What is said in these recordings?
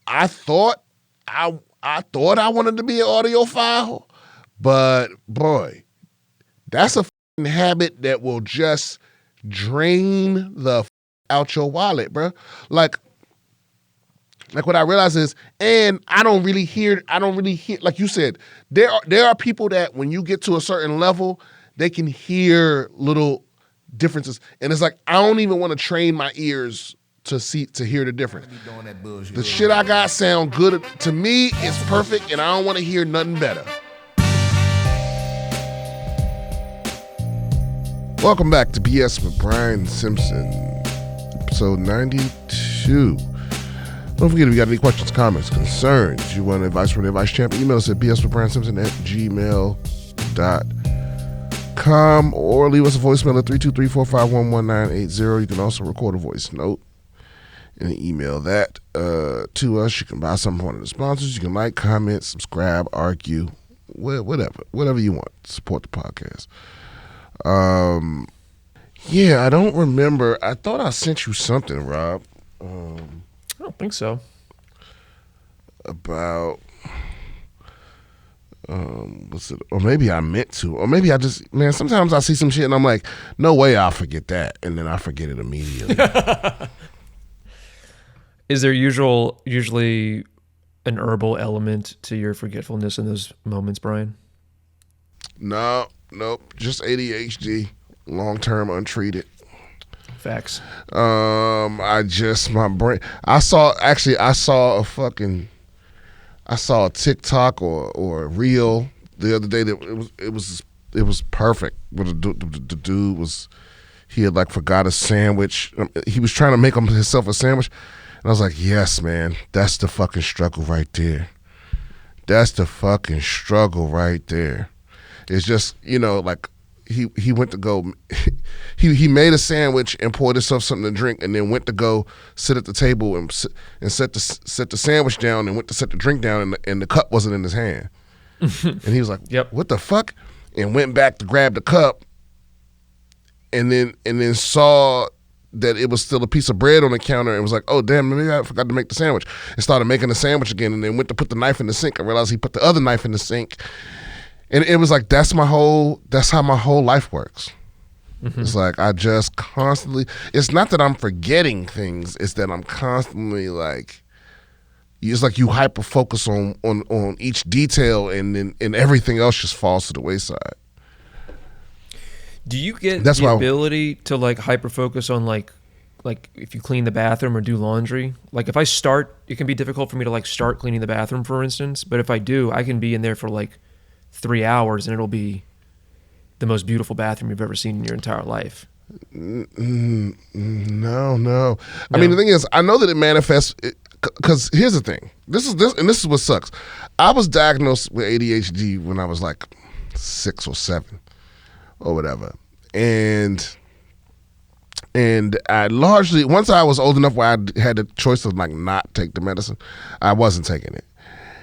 I thought I thought I wanted to be an audiophile, but boy, that's a habit that will just drain the out your wallet, bro. Like what I realize is, and I don't really hear, like you said, there are people that when you get to a certain level, they can hear little differences. And it's like, I don't even want to train my ears to hear the difference. The shit I got sound good. To me, it's perfect, and I don't want to hear nothing better. Welcome back to BS with Brian Simpson, episode 92. Don't forget, if you got any questions, comments, concerns, you want advice from the advice champ, email us at bswithbriansimpson@gmail.com or leave us a voicemail at 323-451-1980. You can also record a voice note and email that to us. You can buy something from one of the sponsors. You can like, comment, subscribe, argue, whatever you want. Support the podcast. Yeah, I don't remember. I thought I sent you something, Rob. I don't think so. About, what's it? Or maybe I meant to. Or maybe I just, man, sometimes I see some shit and I'm like, no way I'll forget that. And then I forget it immediately. Is there usually an herbal element to your forgetfulness in those moments, Brian? Nope. Just ADHD, long-term untreated. Facts. My brain. I saw a TikTok or a reel the other day that it was perfect. But the dude was, he had like forgot a sandwich. He was trying to make himself a sandwich, and I was like, yes, man, that's the fucking struggle right there. That's the fucking struggle right there. It's just, like he went to go, he made a sandwich and poured himself something to drink, and then went to go sit at the table and set the sandwich down and went to set the drink down, and the cup wasn't in his hand. And he was like, "Yep, what the fuck?" And went back to grab the cup, and then saw that it was still a piece of bread on the counter, and was like, oh damn, maybe I forgot to make the sandwich, and started making the sandwich again, and then went to put the knife in the sink and realized he put the other knife in the sink. And it was like, that's how my whole life works. Mm-hmm. It's like, I just constantly, it's not that I'm forgetting things, it's that I'm constantly like, it's like you hyper focus on each detail, and everything else just falls to the wayside. Do you get the ability to like hyper focus on like if you clean the bathroom or do laundry? Like if I start, it can be difficult for me to like start cleaning the bathroom, for instance, but if I do, I can be in there for like 3 hours and it'll be the most beautiful bathroom you've ever seen in your entire life. No. I mean, the thing is, I know that it manifests, because here's the thing. This is what sucks. I was diagnosed with ADHD when I was like 6 or 7 or whatever. And I largely, once I was old enough where I had the choice of like not take the medicine, I wasn't taking it.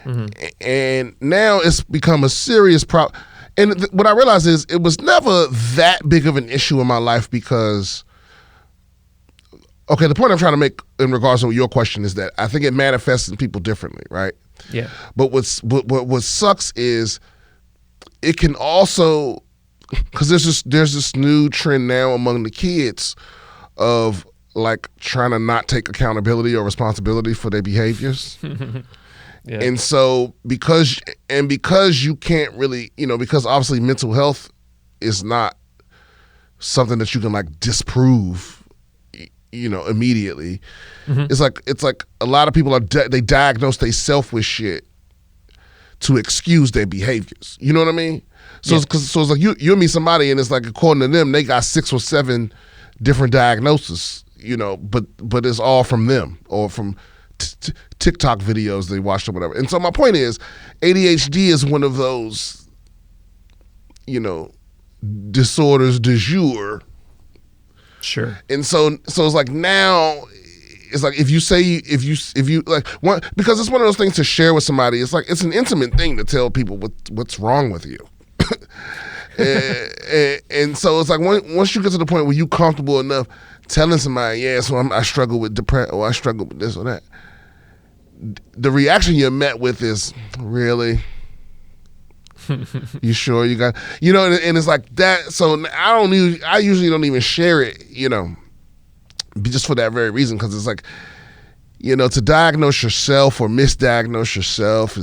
Mm-hmm. And now it's become a serious problem. And what I realized is it was never that big of an issue in my life because, okay, the point I'm trying to make in regards to your question is that I think it manifests in people differently, right? Yeah. But what sucks is it can also, because there's this new trend now among the kids of like trying to not take accountability or responsibility for their behaviors. Yeah. And so because you can't really, because obviously mental health is not something that you can like disprove, immediately. Mm-hmm. It's like a lot of people they diagnose themselves with shit to excuse their behaviors. You know what I mean? So, yeah. So it's like you meet somebody and it's like, according to them, they got 6 or 7 different diagnoses, but it's all from them or from TikTok videos they watched or whatever. And so my point is, ADHD is one of those, disorders du jour. Sure. And so it's like now, it's like if you like one, because it's one of those things to share with somebody. It's like it's an intimate thing to tell people what's wrong with you. and so it's like once you get to the point where you comfortable enough telling somebody, yeah, so I struggle with depression or I struggle with this or that, the reaction you're met with is, really? You sure you got, and it's like that. So I usually don't even share it, just for that very reason, because it's like, to diagnose yourself or misdiagnose yourself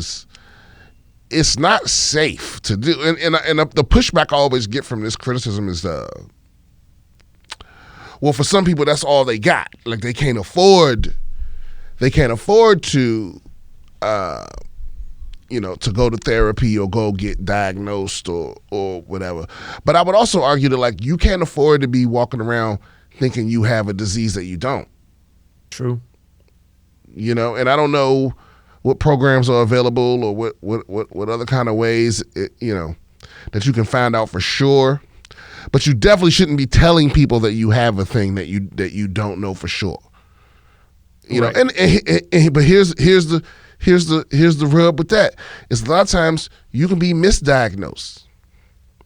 it's not safe to do. And the pushback I always get from this criticism is, well, for some people that's all they got. Like they can't afford to to go to therapy or go get diagnosed or whatever. But I would also argue that, like, you can't afford to be walking around thinking you have a disease that you don't. True. And I don't know what programs are available or what other kind of ways, that you can find out for sure. But you definitely shouldn't be telling people that you have a thing that you don't know for sure. Right. But here's the rub with that. Is a lot of times you can be misdiagnosed.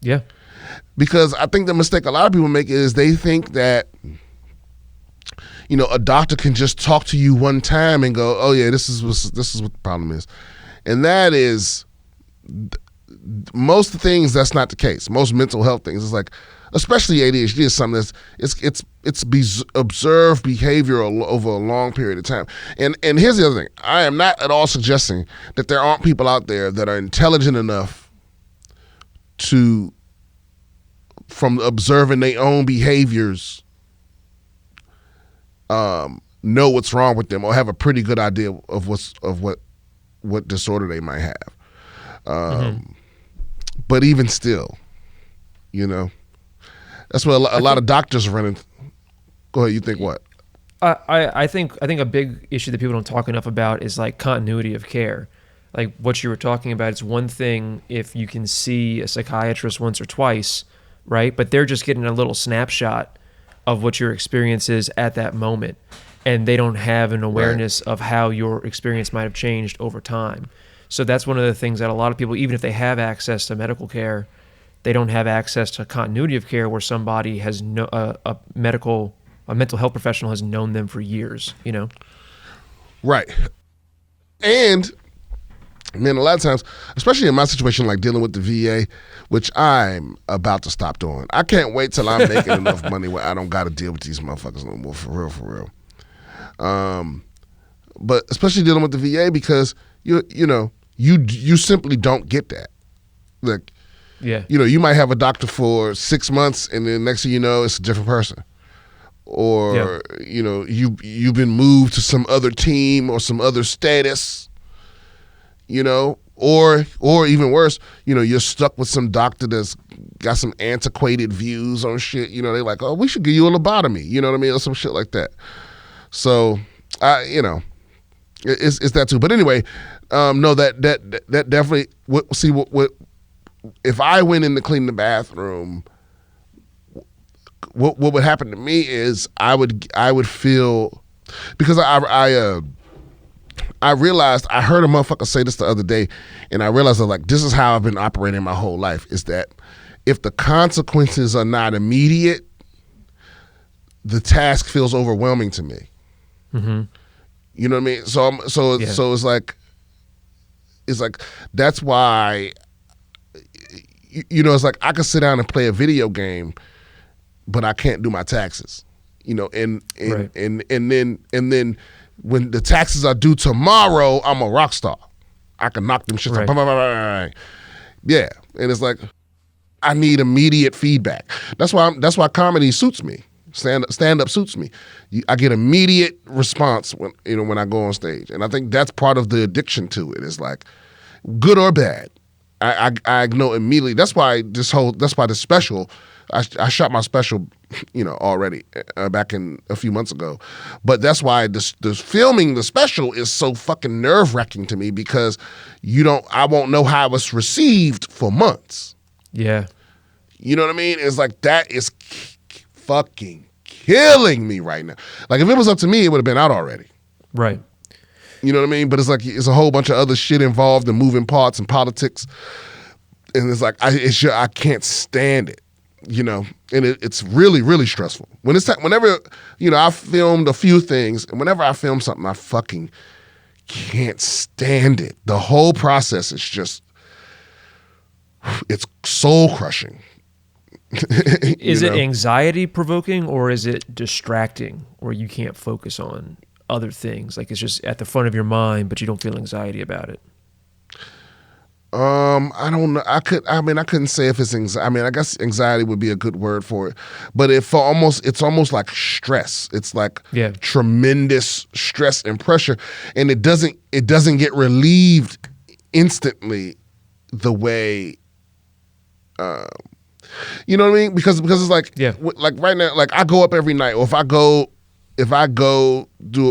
Yeah. Because I think the mistake a lot of people make is they think that, a doctor can just talk to you one time and go, oh yeah, this is what the problem is. And that is, most things, that's not the case. Most mental health things is like, especially ADHD, is something that's it's observed behavior over a long period of time. And here's the other thing: I am not at all suggesting that there aren't people out there that are intelligent enough to, from observing their own behaviors, know what's wrong with them or have a pretty good idea of what disorder they might have. But even still, that's what a lot of doctors are running. Go ahead. You think what? I think a big issue that people don't talk enough about is like continuity of care. Like what you were talking about, it's one thing if you can see a psychiatrist once or twice, right? But they're just getting a little snapshot of what your experience is at that moment. And they don't have an awareness of how your experience might have changed over time. So that's one of the things that a lot of people, even if they have access to medical care, they don't have access to continuity of care where somebody has a mental health professional has known them for years, Right. And man, a lot of times, especially in my situation, like dealing with the VA, which I'm about to stop doing. I can't wait till I'm making enough money where I don't got to deal with these motherfuckers no more, for real. But especially dealing with the VA, because you simply don't get that. Like, yeah, you might have a doctor for 6 months, and then next thing you know, it's a different person. Or you've been moved to some other team or some other status. Or even worse, you're stuck with some doctor that's got some antiquated views on shit. They're like, oh, we should give you a lobotomy. You know what I mean? Or some shit like that. So, it's that too. But anyway, no, that definitely. What if I went in to clean the bathroom? What would happen to me is I would feel, because I realized, I heard a motherfucker say this the other day, and I realized that, like, this is how I've been operating my whole life, is that if the consequences are not immediate, the task feels overwhelming to me. Mm-hmm. You know what I mean? So it's like that's why, it's like I could sit down and play a video game, but I can't do my taxes. And then when the taxes are due tomorrow, I'm a rock star. I can knock them shits out. Yeah, and it's like I need immediate feedback. That's why comedy suits me. Stand up suits me. I get immediate response when I go on stage, and I think that's part of the addiction to it. It's like, good or bad, I know immediately. That's why this special. I shot my special, already back in a few months ago, but that's why the filming the special is so fucking nerve-wracking to me, because I won't know how it was received for months. Yeah, you know what I mean? It's like that is fucking killing me right now. Like if it was up to me, it would have been out already. Right. You know what I mean? But it's like it's a whole bunch of other shit involved and moving parts and politics, and it's like I can't stand it. And it's really, really stressful. Whenever I filmed a few things, and whenever I film something, I fucking can't stand it. The whole process is just, it's soul crushing. Is it anxiety provoking, or is it distracting, where you can't focus on other things? Like it's just at the front of your mind, but you don't feel anxiety about it. I don't know. I couldn't say if it's anxiety. I mean, I guess anxiety would be a good word for it. But it's almost like stress. It's like tremendous stress and pressure, and it doesn't get relieved instantly the way, you know what I mean? Because it's like, like right now, like I go up every night, or if I go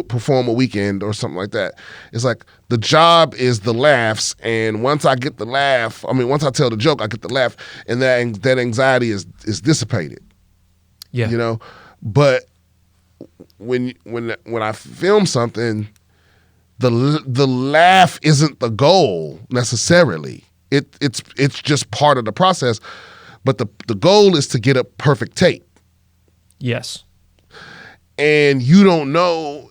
perform a weekend or something like that, it's like the job is the laughs, and once I get the laugh, once I tell the joke, I get the laugh, and that anxiety is dissipated. Yeah, you know. But when I film something, the laugh isn't the goal necessarily. It's just part of the process, but the goal is to get a perfect take. Yes. And you don't know,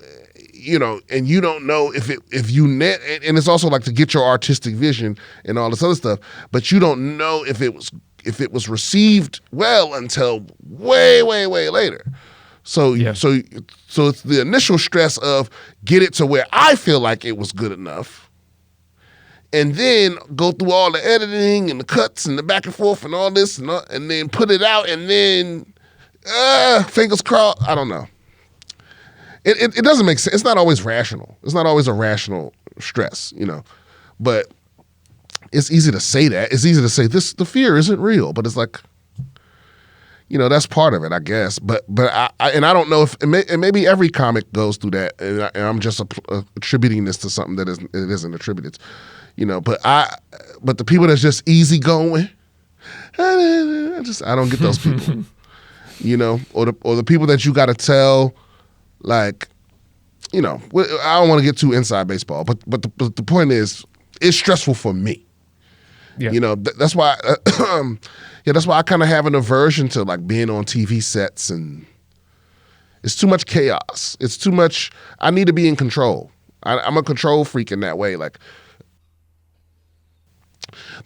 and you don't know if and it's also like to get your artistic vision and all this other stuff, but you don't know if it was received well until way, way, way later. So it's the initial stress of get it to where I feel like it was good enough, and then go through all the editing and the cuts and the back and forth and all this and then put it out, and then fingers crossed. I don't know. It doesn't make sense. It's not always rational. It's not always a rational stress, but it's easy to say that. It's easy to say the fear isn't real, but it's like, that's part of it, I guess. But I don't know if, and maybe every comic goes through that, and I'm just attributing this to something that it isn't attributed, but the people that's just easygoing, I don't get those people, or the people that you got to tell. Like, I don't want to get too inside baseball, but the point is, it's stressful for me. Yeah. That's why, that's why I kind of have an aversion to like being on TV sets, and it's too much chaos. It's too much. I need to be in control. I'm a control freak in that way. Like,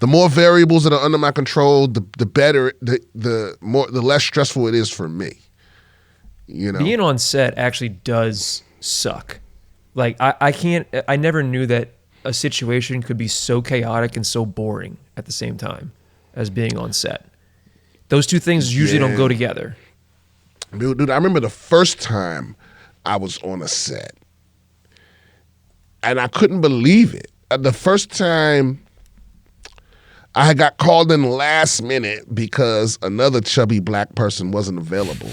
the more variables that are under my control, the better, the less stressful it is for me. Being on set actually does suck. Like I never knew that a situation could be so chaotic and so boring at the same time as being on set. Those two things usually don't go together. Dude, I remember the first time I was on a set, and I couldn't believe it. The first time I had got called in last minute because another chubby black person wasn't available.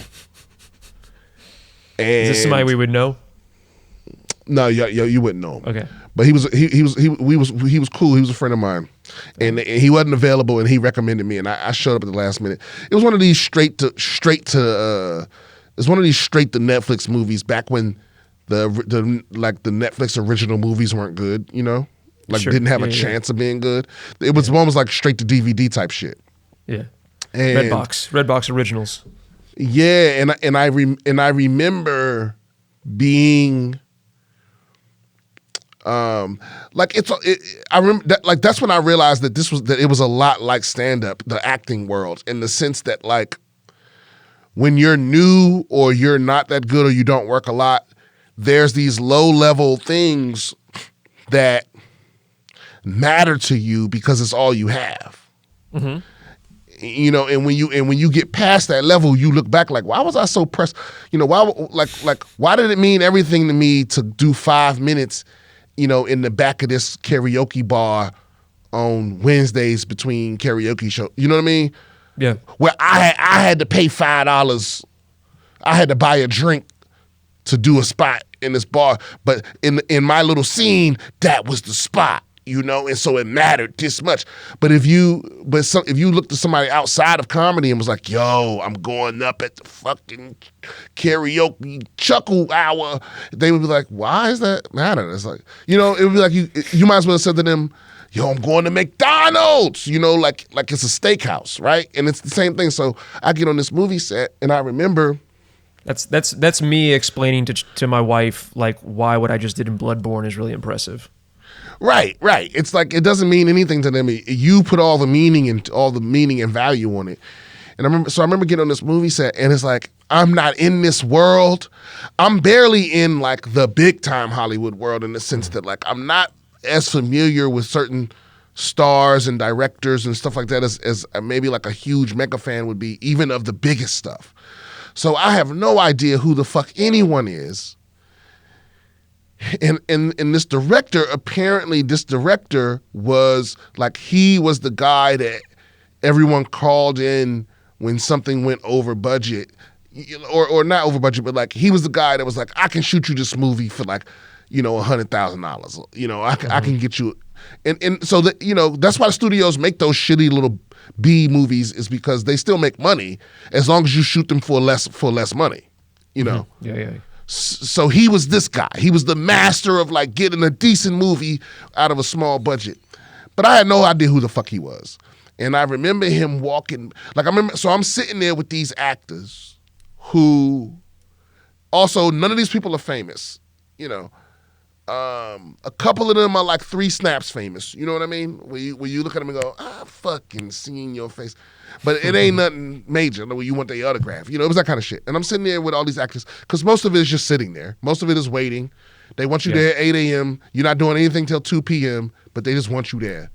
And is this somebody we would know? No, you wouldn't know him. Okay, but he was cool. He was a friend of mine, and he wasn't available, and he recommended me, and I showed up at the last minute. It was one of these straight to Netflix movies back when the Netflix original movies weren't good, didn't have a chance of being good. It was one was like straight to DVD type shit. Yeah, and Redbox originals. Yeah, and I remember being I remember that, that's when I realized that it was a lot like stand up, the acting world, in the sense that like when you're new or you're not that good or you don't work a lot, there's these low level things that matter to you because it's all you have. Mm-hmm. And when you get past that level, you look back like, why was I so pressed? Why did it mean everything to me to do 5 minutes, in the back of this karaoke bar on Wednesdays between karaoke shows? You know what I mean? Yeah. Where I had to pay $5. I had to buy a drink to do a spot in this bar, but in my little scene, that was the spot. And so it mattered this much. But if you looked at somebody outside of comedy and was like, yo, I'm going up at the fucking karaoke chuckle hour, they would be like, why is that matter? It's like, it would be like you might as well have said to them, yo, I'm going to McDonald's, like it's a steakhouse, right? And it's the same thing. So I get on this movie set, and I remember That's me explaining to my wife like why what I just did in Bloodborne is really impressive. Right. It's like it doesn't mean anything to them. You put all the meaning and value on it. And I remember getting on this movie set, and it's like I'm not in this world. I'm barely in like the big time Hollywood world in the sense that like I'm not as familiar with certain stars and directors and stuff like that as maybe like a huge mega fan would be, even of the biggest stuff. So I have no idea who the fuck anyone is. And this director, apparently this director was like, he was the guy that everyone called in when something went over budget, or not over budget, but like he was the guy that was like, I can shoot you this movie for like, $100,000. I can get you. And so that, that's why the studios make those shitty little B movies, is because they still make money as long as you shoot them for less money, Yeah. So he was this guy. He was the master of like getting a decent movie out of a small budget. But I had no idea who the fuck he was. And I remember him walking, so I'm sitting there with these actors who also, none of these people are famous, a couple of them are like 3 snaps famous. You know what I mean? Where you look at them and go, I fucking seen your face. But it ain't nothing major where you want their autograph. It was that kind of shit. And I'm sitting there with all these actors, because most of it is just sitting there. Most of it is waiting. They want you there at 8 a.m. You're not doing anything till 2 p.m., but they just want you there.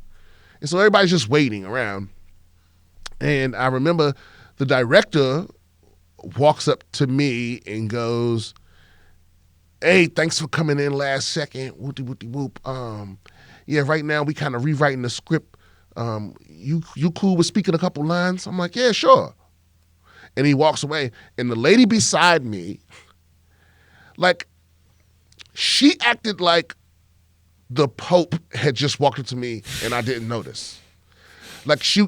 And so everybody's just waiting around. And I remember the director walks up to me and goes, hey, thanks for coming in last second. Whoop. Yeah, right now we kind of rewriting the script. You cool with speaking a couple lines? I'm like, yeah, sure. And he walks away. And the lady beside me, like, she acted like the Pope had just walked up to me and I didn't notice. Like she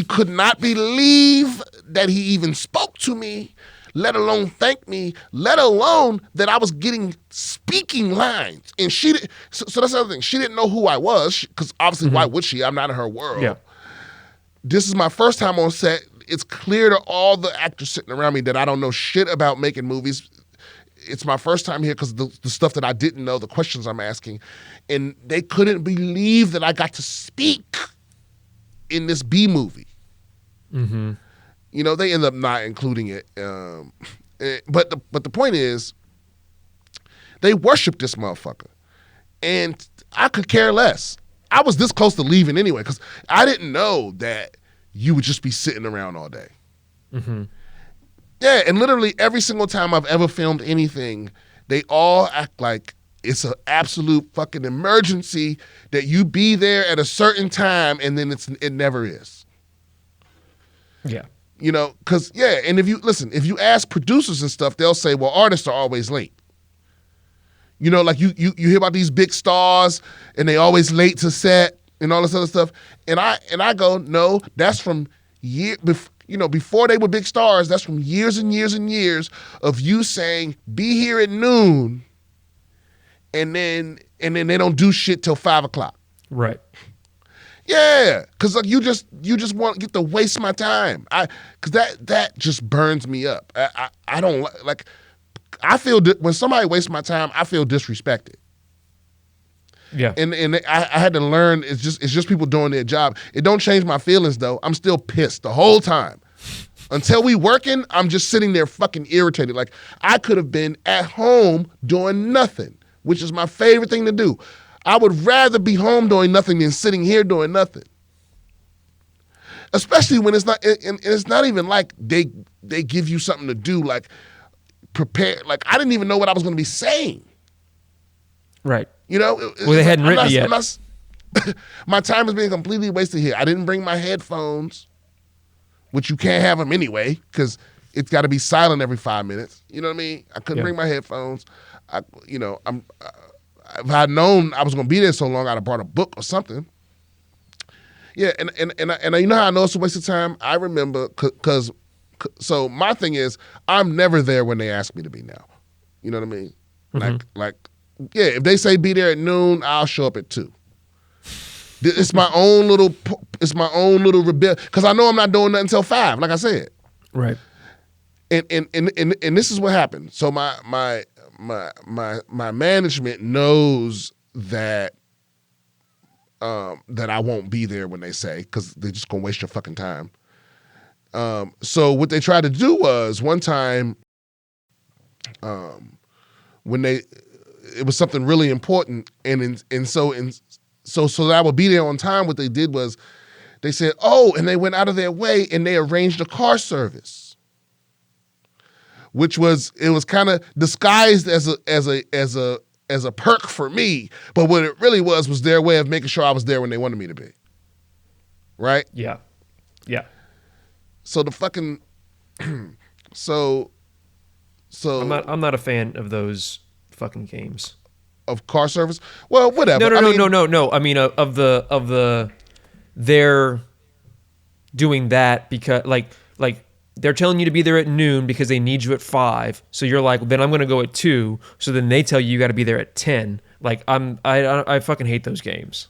could not believe that he even spoke to me, let alone thank me, let alone that I was getting speaking lines. And she did, so that's the other thing. She didn't know who I was, because obviously why would she? I'm not in her world. Yeah. This is my first time on set. It's clear to all the actors sitting around me that I don't know shit about making movies. It's my first time here because the stuff that I didn't know, the questions I'm asking. And they couldn't believe that I got to speak in this B movie. Mm-hmm. They end up not including it. But the point is, they worship this motherfucker. And I could care less. I was this close to leaving anyway, because I didn't know that you would just be sitting around all day. Mm-hmm. Yeah, and literally every single time I've ever filmed anything, they all act like it's an absolute fucking emergency that you be there at a certain time, and then it never is. Yeah. Because, and if you ask producers and stuff, they'll say, well, artists are always late. Like you hear about these big stars and they always late to set and all this other stuff. And I go, no, that's from before they were big stars, that's from years and years and years of you saying, be here at noon, and then they don't do shit till 5 o'clock. Right. Yeah, because like you just want to get to waste my time. Because that just burns me up. I don't like. I feel when somebody wastes my time, I feel disrespected. Yeah. And I had to learn. It's just people doing their job. It don't change my feelings though. I'm still pissed the whole time. Until we working, I'm just sitting there fucking irritated. Like I could have been at home doing nothing, which is my favorite thing to do. I would rather be home doing nothing than sitting here doing nothing. Especially when it's not, and it's not even like they give you something to do, like prepare. Like I didn't even know what I was going to be saying. Right. Well, they hadn't written it yet. My time is being completely wasted here. I didn't bring my headphones, which you can't have them anyway, because it's got to be silent every 5 minutes. You know what I mean? I couldn't bring my headphones. If I'd known I was going to be there so long, I'd have brought a book or something. Yeah, and you know how I know it's a waste of time? I remember, so my thing is, I'm never there when they ask me to be now. You know what I mean? Mm-hmm. If they say be there at noon, I'll show up at 2. It's my own little rebellion, because I know I'm not doing nothing until 5, like I said. Right. And this is what happened. So my management knows that that I won't be there when they say, because they're just gonna waste your fucking time. So what they tried to do was one time, when it was something really important, so that I would be there on time. What they did was they said, oh, and they went out of their way and they arranged a car service, which was kind of disguised as a perk for me, but what it really was their way of making sure I was there when they wanted me to be. Right? Yeah. Yeah. So the fucking so I'm not a fan of those fucking games. Of car service? Well, whatever. No. I mean of the they're doing that because like they're telling you to be there at noon because they need you at 5. So you're like, then I'm going to go at 2. So then they tell you got to be there at 10. Like I fucking hate those games.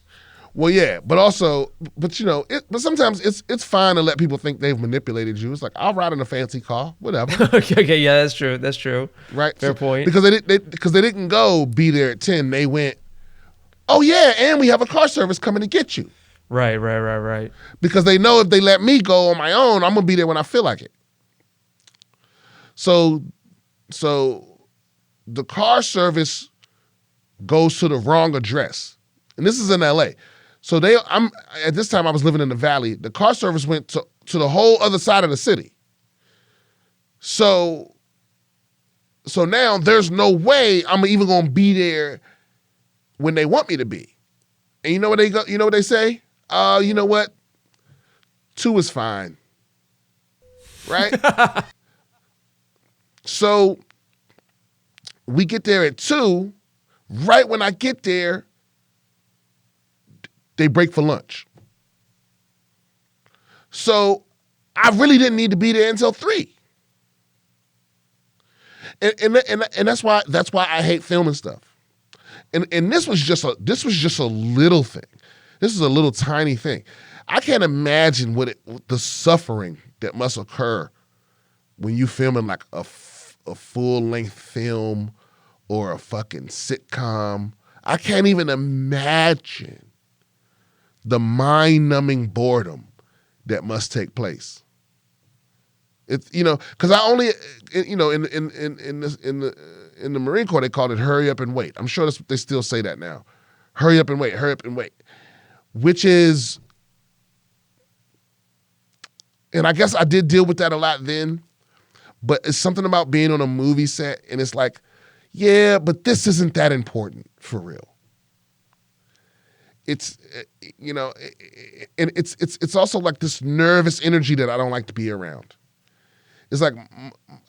Well, yeah, but sometimes it's fine to let people think they've manipulated you. It's like, I'll ride in a fancy car, whatever. okay, yeah, that's true. Right, fair point. Because they didn't go be there at 10. They went, oh yeah, and we have a car service coming to get you. Right. Because they know if they let me go on my own, I'm gonna be there when I feel like it. So the car service goes to the wrong address, and this is in LA. So at this time I was living in the Valley. The car service went to the whole other side of the city. So now there's no way I'm even gonna be there when they want me to be. And you know what they say? You know what? 2 is fine. Right? So we get there at 2. Right when I get there, they break for lunch. So I really didn't need to be there until 3. And that's why I hate filming stuff. And this was just a little thing. This is a little tiny thing. I can't imagine the suffering that must occur when you filming like a full-length film or a fucking sitcom. I can't even imagine the mind-numbing boredom that must take place. It's because I only in the Marine Corps they called it hurry up and wait. I'm sure they still say that now. Hurry up and wait. Which is, and I guess I did deal with that a lot then, but it's something about being on a movie set and it's like, yeah, but this isn't that important for real. It's, and it's also like this nervous energy that I don't like to be around. It's like,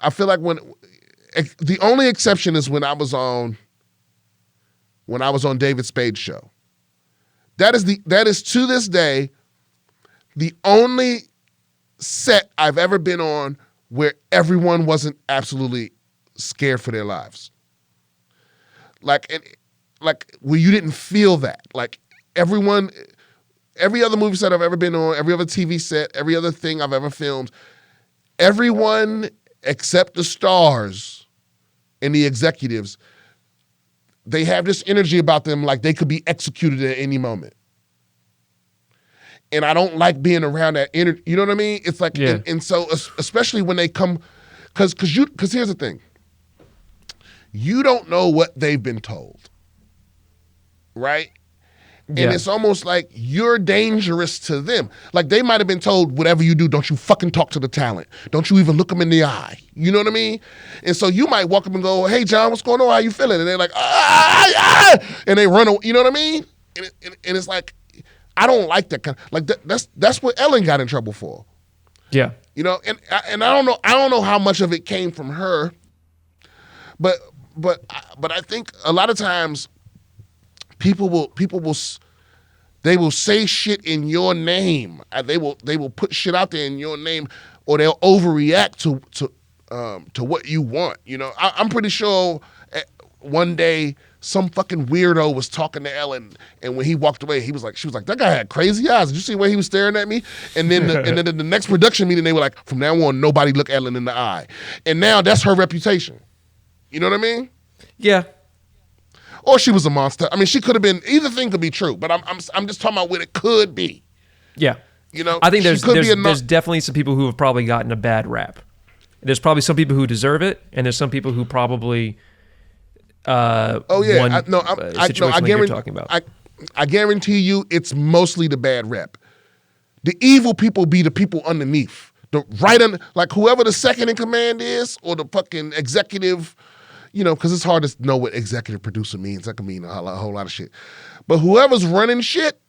I feel like the only exception is when I was on David Spade's show. That is to this day the only set I've ever been on where everyone wasn't absolutely scared for their lives. Like where you didn't feel that. Like every other movie set I've ever been on, every other TV set, every other thing I've ever filmed, everyone except the stars and the executives, they have this energy about them like they could be executed at any moment. And I don't like being around that energy. You know what I mean? It's like, yeah. And so especially when they come, because here's the thing. You don't know what they've been told, right? And it's almost like you're dangerous to them. Like they might have been told, whatever you do, don't you fucking talk to the talent. Don't you even look them in the eye. You know what I mean? And so you might walk up and go, hey, John, what's going on? How you feeling? And they're like, and they run away. You know what I mean? And it's like, I don't like that kind of, like that's what Ellen got in trouble for. Yeah. And I don't know how much of it came from her, but I think a lot of times people will say shit in your name. They will put shit out there in your name, or they'll overreact to what you want. I'm pretty sure one day some fucking weirdo was talking to Ellen, and when he walked away, she was like, that guy had crazy eyes. Did you see the way he was staring at me? And then the next production meeting, they were like, from now on, nobody look Ellen in the eye. And now that's her reputation. You know what I mean? Yeah. Or she was a monster. I mean, she could have been. Either thing could be true, but I'm just talking about what it could be. Yeah. You know, I think there's definitely some people who have probably gotten a bad rap. There's probably some people who deserve it, and there's some people who probably. I guarantee. You're talking about. I guarantee you, it's mostly the bad rep. The evil people be the people underneath, like whoever the second in command is, or the fucking executive. You know, because it's hard to know what executive producer means. That can mean a whole lot of shit. But whoever's running shit,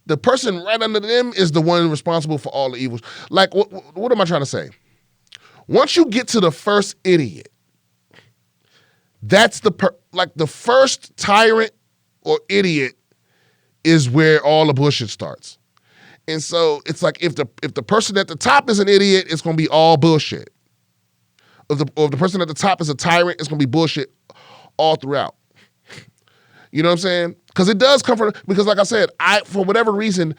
the person right under them is the one responsible for all the evils. Like, what am I trying to say? Once you get to the first idiot, that's the first tyrant or idiot is where all the bullshit starts. And so it's like if the person at the top is an idiot, it's going to be all bullshit. If the person at the top is a tyrant, it's going to be bullshit all throughout. You know what I'm saying? Because it does come from, because like I said, for whatever reason,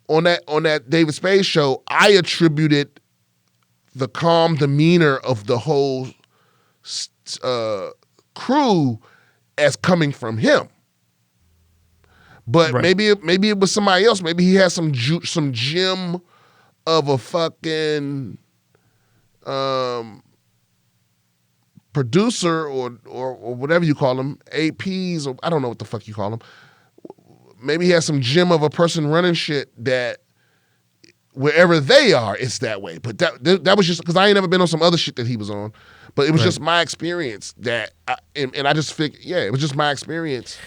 on that David Spade show, I attributed the calm demeanor of the whole crew as coming from him. But right. maybe it was somebody else. Maybe he has some gem of a fucking producer or whatever you call them, APs, or I don't know what the fuck you call them. Maybe he has some gem of a person running shit that wherever they are, it's that way. But that was just because I ain't never been on some other shit that he was on. But it was just my experience and I just figured, it was just my experience.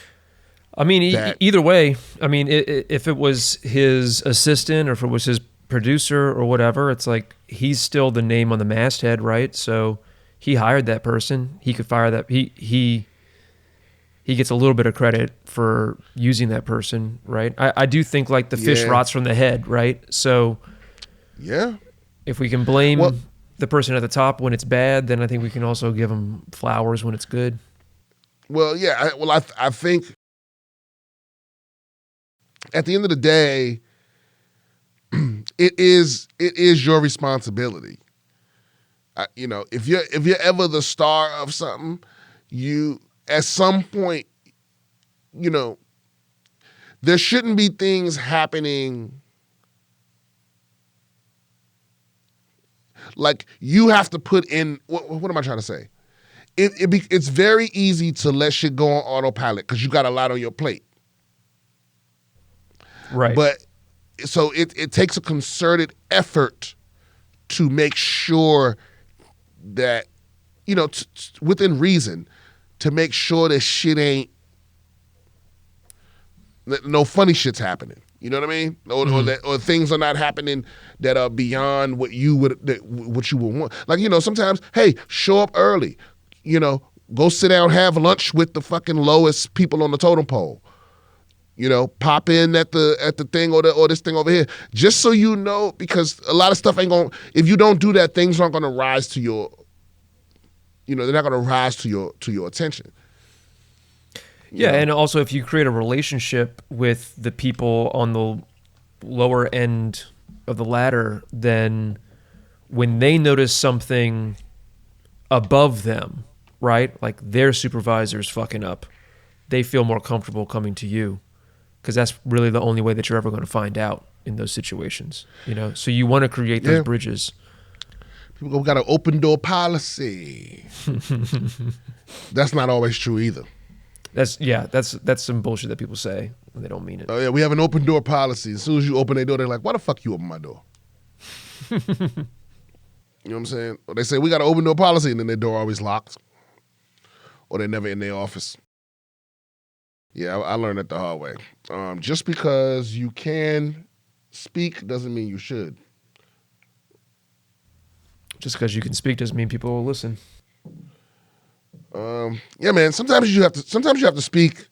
I mean, either way, I mean, if it was his assistant or if it was his producer or whatever, it's like he's still the name on the masthead, right? So he hired that person. He could fire that. He gets a little bit of credit for using that person, right? I do think like the fish rots from the head, right? So if we can blame the person at the top when it's bad, then I think we can also give them flowers when it's good. Well, I think at the end of the day, it is your responsibility. If you're ever the star of something, you at some point, there shouldn't be things happening. Like you have to put in. What am I trying to say? It's very easy to let shit go on autopilot because you got a lot on your plate. Right. But so it takes a concerted effort to make sure that, within reason, to make sure that shit ain't, no funny shit's happening. You know what I mean? Or things are not happening that are beyond what you would want. Like, sometimes, hey, show up early. Go sit down, have lunch with the fucking lowest people on the totem pole. Pop in at the thing or this thing over here, just so you know, because a lot of stuff ain't going. If you don't do that, things aren't going to rise to your. They're not going to rise to your attention. Yeah, and also if you create a relationship with the people on the lower end of the ladder, then when they notice something above them, right, like their supervisor's fucking up, they feel more comfortable coming to you. Because that's really the only way that you're ever going to find out in those situations, So you want to create those bridges. People got an open door policy. That's not always true either. That's some bullshit that people say and they don't mean it. Oh yeah, we have an open door policy. As soon as you open their door, they're like, "Why the fuck you open my door?" You know what I'm saying? Or they say we got an open door policy, and then their door always locked, or they're never in their office. Yeah, I learned that the hard way. Just because you can speak doesn't mean you should. Just because you can speak doesn't mean people will listen. Yeah, man. Sometimes you have to speak.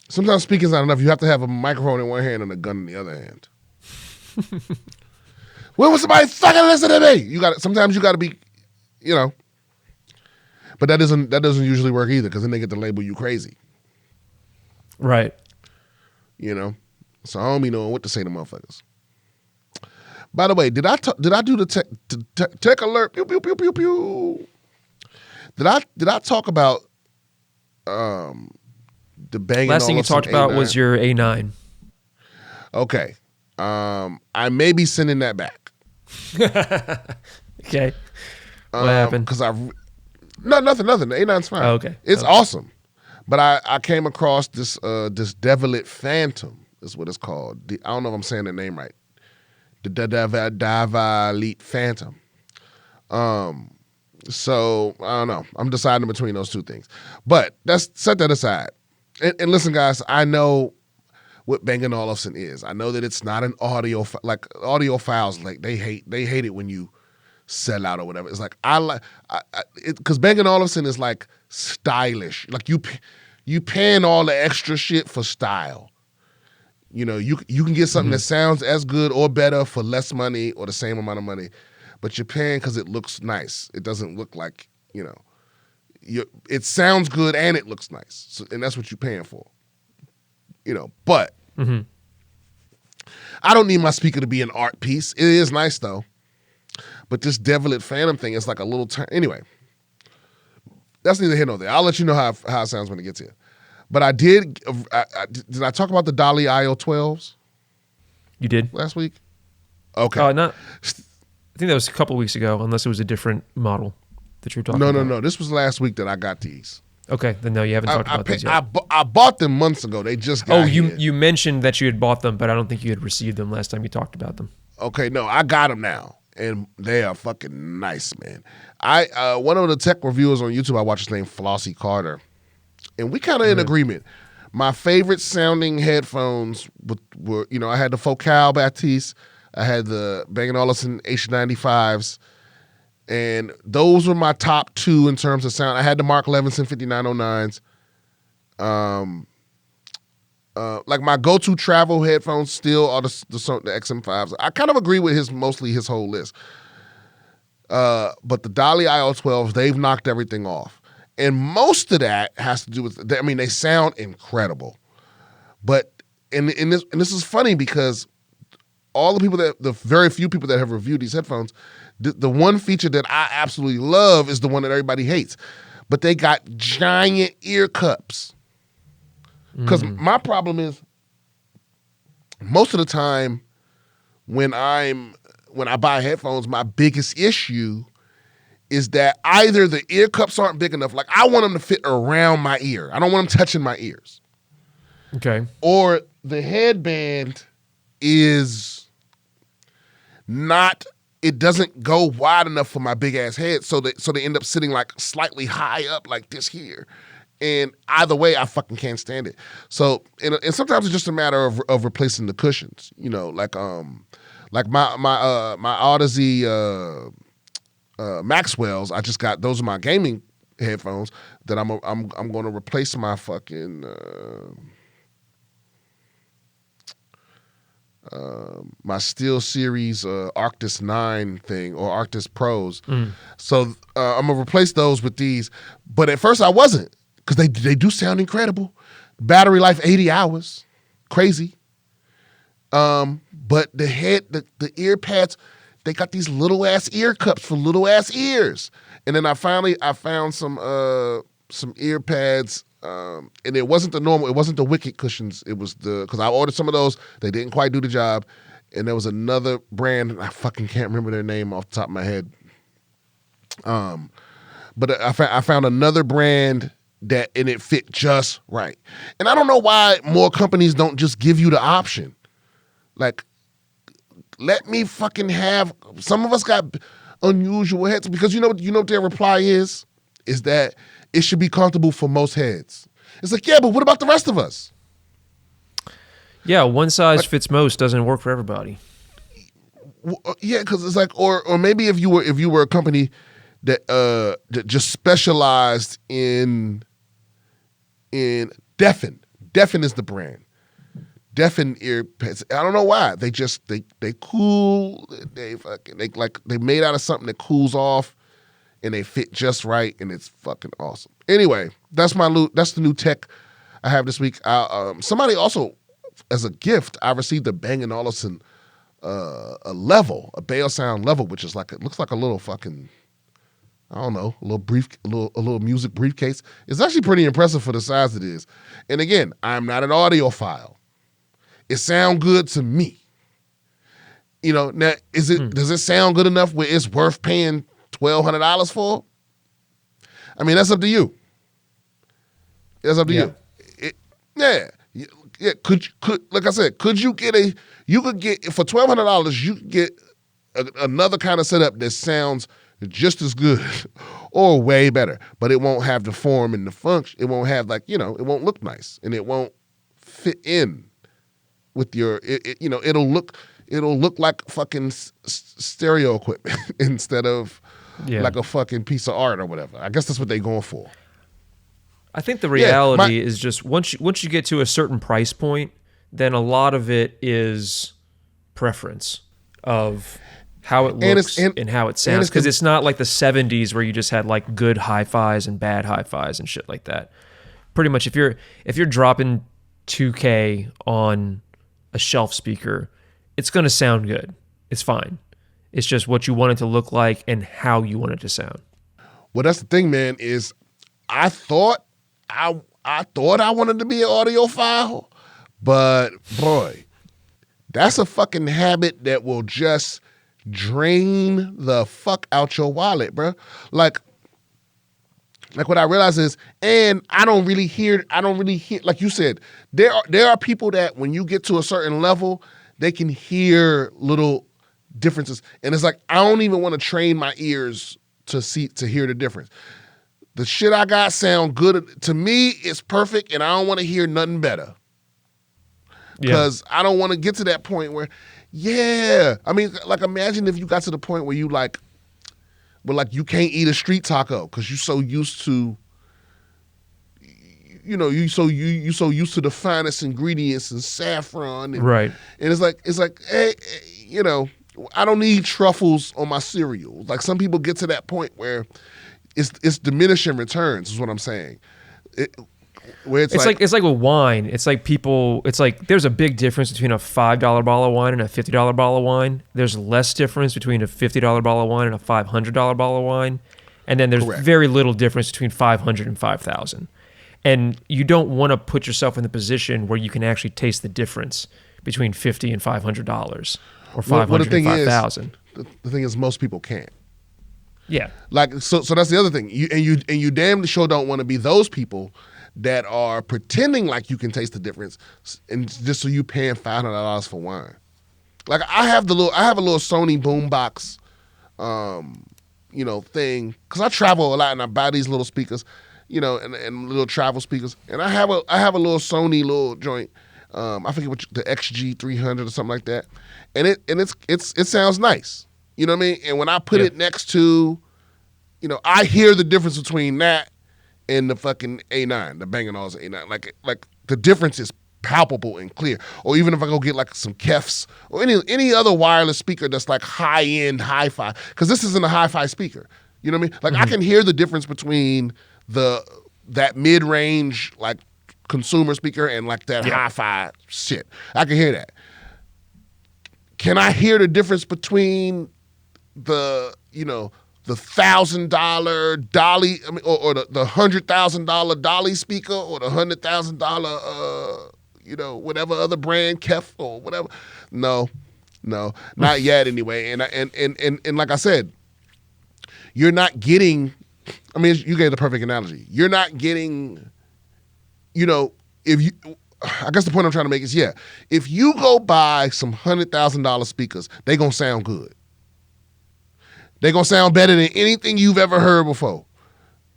Sometimes speaking's not enough. You have to have a microphone in one hand and a gun in the other hand. When was somebody fucking listen to me? Sometimes you got to be, But that doesn't usually work either, because then they get to label you crazy. Right. You know, so I don't be knowing what to say to motherfuckers. By the way, did I do the tech alert? Pew pew pew pew pew. Did I talk about the Bang & Last thing you Olufsen talked about A9? was your A9. Okay. I may be sending that back. Okay. What happened? Because nothing. The A9's fine. Oh, okay. It's Okay. awesome. But I came across this Devilit Phantom is what it's called. I don't know if I'm saying the name right. The Devilit Phantom. So I don't know. I'm deciding between those two things. But set that aside. And listen, guys, I know what Bang & Olufsen is. I know that it's not an audio like audiophiles. Like they hate it when you sell out or whatever. It's like because Bang & Olufsen is like stylish. Like you paying all the extra shit for style. You know, you can get something that sounds as good or better for less money or the same amount of money, but you're paying because it looks nice. It doesn't look like, you know, it sounds good and it looks nice. So, and that's what you're paying for. You know, but I don't need my speaker to be an art piece. It is nice though. But this Devilit Phantom thing is like a little anyway. That's neither here nor there. I'll let you know how it sounds when it gets here. But I did. Did I talk about the Dolly IO12s? You did? Last week? Okay. Not. I think that was a couple weeks ago, unless it was a different model that you were talking about. No. This was last week that I got these. Okay, then no, you haven't talked about these yet. I bought them months ago. They just got here. You mentioned that you had bought them, but I don't think you had received them last time you talked about them. Okay, no, I got them now, and they are fucking nice, man. One of the tech reviewers on YouTube I watch is named Flossie Carter, and we kind of in agreement. My favorite sounding headphones were, you know, I had the Focal Baptiste, I had the Bang & Olufsen H95s, and those were my top two in terms of sound. I had the Mark Levinson 5909s. Like my go-to travel headphones still are the XM5s. I kind of agree with mostly his whole list. But the Dolly IO12s, they've knocked everything off. And most of that has to do with, they sound incredible. But, and this is funny because the very few people that have reviewed these headphones, the one feature that I absolutely love is the one that everybody hates. But they got giant ear cups. Because my problem is, most of the time when I buy headphones, my biggest issue is that either the ear cups aren't big enough, like I want them to fit around my ear. I don't want them touching my ears. Okay. Or the headband is not, it doesn't go wide enough for my big ass head, so they end up sitting like slightly high up like this here. And either way, I fucking can't stand it. So, and sometimes it's just a matter of replacing the cushions. You know, like my Odyssey Maxwell's. I just got, those are my gaming headphones that I'm going to replace my fucking my SteelSeries Arctis 9 thing, or Arctis Pros. So I'm gonna replace those with these. But at first I wasn't, because they do sound incredible. Battery life 80 hours, crazy. But the ear pads, they got these little ass ear cups for little ass ears. And then I found some ear pads, and it wasn't the Wicked cushions. It was because I ordered some of those, they didn't quite do the job. And there was another brand, I fucking can't remember their name off the top of my head. But I found another brand and it fit just right. And I don't know why more companies don't just give you the option. Like, let me fucking have, some of us got unusual heads, because you know what their reply is that it should be comfortable for most heads. It's like, yeah, but what about the rest of us? Yeah, one size fits most doesn't work for everybody. Yeah, because it's like, or maybe if you were a company that just specialized in Deafin. Deafin is the brand. Deafin ear pads. I don't know why. They cool. They made out of something that cools off and they fit just right, and it's fucking awesome. Anyway, that's the new tech I have this week. Somebody also, as a gift, I received a Bang & Olufsen a Bale Sound level, which is like, it looks like a little fucking, I don't know, a little music briefcase. It's actually pretty impressive for the size it is. And again, I'm not an audiophile. It sounds good to me. Now does it sound good enough where it's worth paying $1,200 for? I mean, that's up to you. That's up to you. Yeah. Could like I said, you could get for $1,200, you could get another kind of setup that sounds just as good or way better, but it won't have the form and the function. It won't have it won't look nice, and it won't fit in with your, it'll look like fucking stereo equipment instead of like a fucking piece of art or whatever. I guess that's what they're going for. I think the reality is just once you get to a certain price point, then a lot of it is preference of how it looks and how it sounds. Because it's not like the 70s where you just had like good hi-fis and bad hi-fis and shit like that. Pretty much if you're dropping $2K on a shelf speaker, it's going to sound good. It's fine. It's just what you want it to look like and how you want it to sound. Well, that's the thing, man, is I thought I wanted to be an audiophile, but boy, that's a fucking habit that will just drain the fuck out your wallet, bro. Like what I realize is, and I don't really hear, like you said, there are people that when you get to a certain level, they can hear little differences. And it's like, I don't even want to train my ears to hear the difference. The shit I got sound good. To me, it's perfect, and I don't want to hear nothing better. Because I don't want to get to that point where, I mean, like imagine if you got to the point where you you can't eat a street taco because you're so used to, you so used to the finest ingredients and saffron, and, right? And it's like, hey, I don't need truffles on my cereal. Like some people get to that point where it's diminishing returns, is what I'm saying. It's like with wine. It's like there's a big difference between a $5 bottle of wine and a $50 bottle of wine. There's less difference between a $50 bottle of wine and a $500 bottle of wine. And then there's very little difference between 500 and 5,000. And you don't want to put yourself in the position where you can actually taste the difference between $50 and $500 or 500 and 5,000. The thing is, most people can't. Yeah. Like so that's the other thing. You damn sure don't want to be those people that are pretending like you can taste the difference, and just so you paying $500 for wine. Like I have a little Sony boombox, thing, because I travel a lot and I buy these little speakers, and little travel speakers, and I have a little Sony little joint. I forget what the XG300 or something like that, and it sounds nice. You know what I mean? And when I put it next to, I hear the difference between that and the fucking A9, the Bang & Olufsen A9. Like the difference is palpable and clear. Or even if I go get like some Kefs or any other wireless speaker that's like high-end hi-fi, because this isn't a hi-fi speaker. You know what I mean? Like I can hear the difference between that mid-range like consumer speaker and like that hi-fi shit. I can hear that. Can I hear the difference between the $1,000 Dolly, or the $100,000 Dolly speaker, or the $100,000 whatever other brand, Kef or whatever? No, not yet anyway. And like I said, you're not getting. I mean, you gave the perfect analogy. You're not getting. If you. I guess the point I'm trying to make is, if you go buy some $100,000 speakers, they gonna sound good. They're gonna sound better than anything you've ever heard before.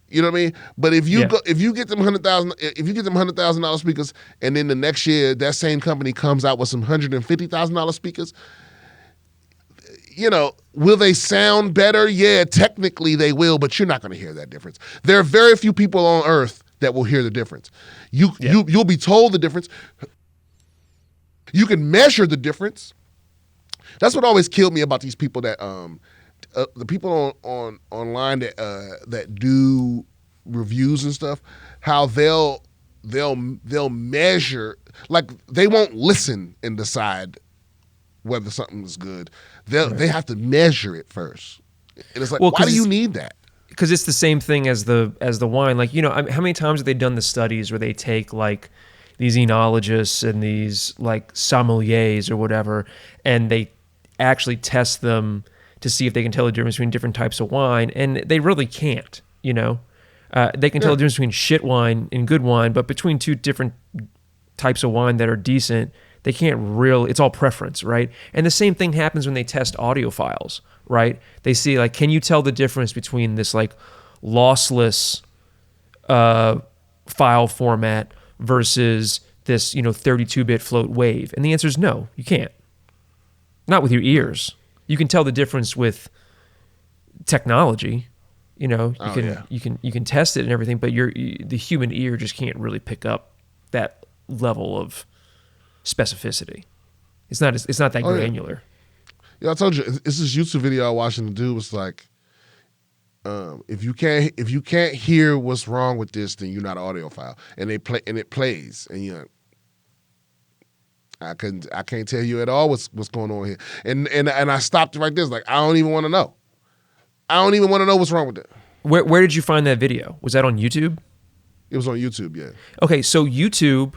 You know what I mean? But if you get them $100,000 speakers, and then the next year that same company comes out with some $150,000 speakers, will they sound better? Yeah, technically they will, but you're not gonna hear that difference. There are very few people on earth that will hear the difference. You'll be told the difference. You can measure the difference. That's what always killed me about these people that the people on online that do reviews and stuff, how they'll measure, like they won't listen and decide whether something is good. They have to measure it first. And it's like, why do you need that? Because it's the same thing as the wine. Like, you know, how many times have they done the studies where they take like these enologists and these like sommeliers or whatever, and they actually test them to see if they can tell the difference between different types of wine, and they really can't, you know? They can tell the difference between shit wine and good wine, but between two different types of wine that are decent, they can't really, it's all preference, right? And the same thing happens when they test audio files, right? They see like, can you tell the difference between this like lossless file format versus this, you know, 32-bit float wave? And the answer is no, you can't. Not with your ears. You can tell the difference with technology. You know, you can test it and everything, but the human ear just can't really pick up that level of specificity. It's not that granular. Yeah, I told you, it's this YouTube video I watched, and the dude was like, if you can't hear what's wrong with this, then you're not an audiophile. And it plays, and you're like, I can't tell you at all what's going on here. And I stopped right there. Like, I don't even want to know. I don't even want to know what's wrong with it. Where did you find that video? Was that on YouTube? It was on YouTube, yeah. Okay, so YouTube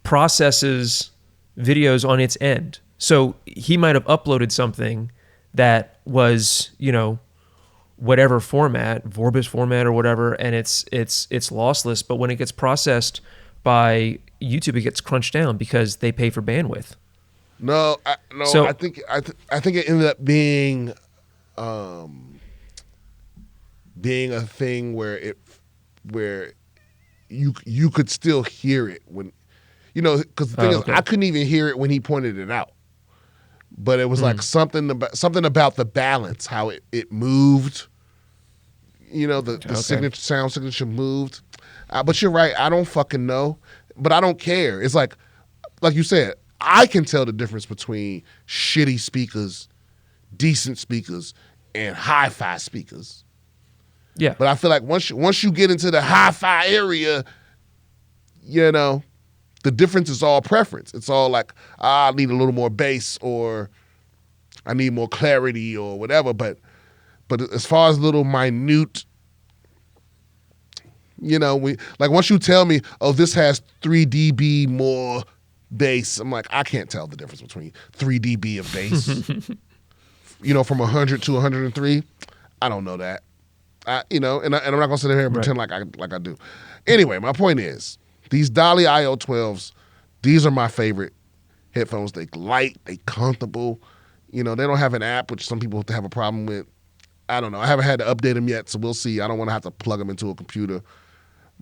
processes videos on its end. So he might have uploaded something that was, you know, whatever format, Vorbis format or whatever, and it's lossless. But when it gets processed by YouTube, it gets crunched down because they pay for bandwidth. I think it ended up being a thing where you could still hear it when, you know, because the thing is, I couldn't even hear it when he pointed it out. But it was like something about the balance, how it moved. You know, the sound signature moved. But you're right, I don't fucking know. But I don't care. It's like you said, I can tell the difference between shitty speakers, decent speakers, and hi-fi speakers. Yeah. But I feel like once you get into the hi-fi area, you know, the difference is all preference. It's all like, I need a little more bass, or I need more clarity, or whatever. But as far as little minute, you know, once you tell me, oh, this has 3 dB more bass, I'm like, I can't tell the difference between 3 dB of bass. You know, from 100 to 103, I don't know that. You know, and I'm not gonna sit here and pretend like I do. Anyway, my point is, these Dolly IO12s, these are my favorite headphones. They light, they comfortable. You know, they don't have an app, which some people have a problem with. I don't know. I haven't had to update them yet, so we'll see. I don't want to have to plug them into a computer.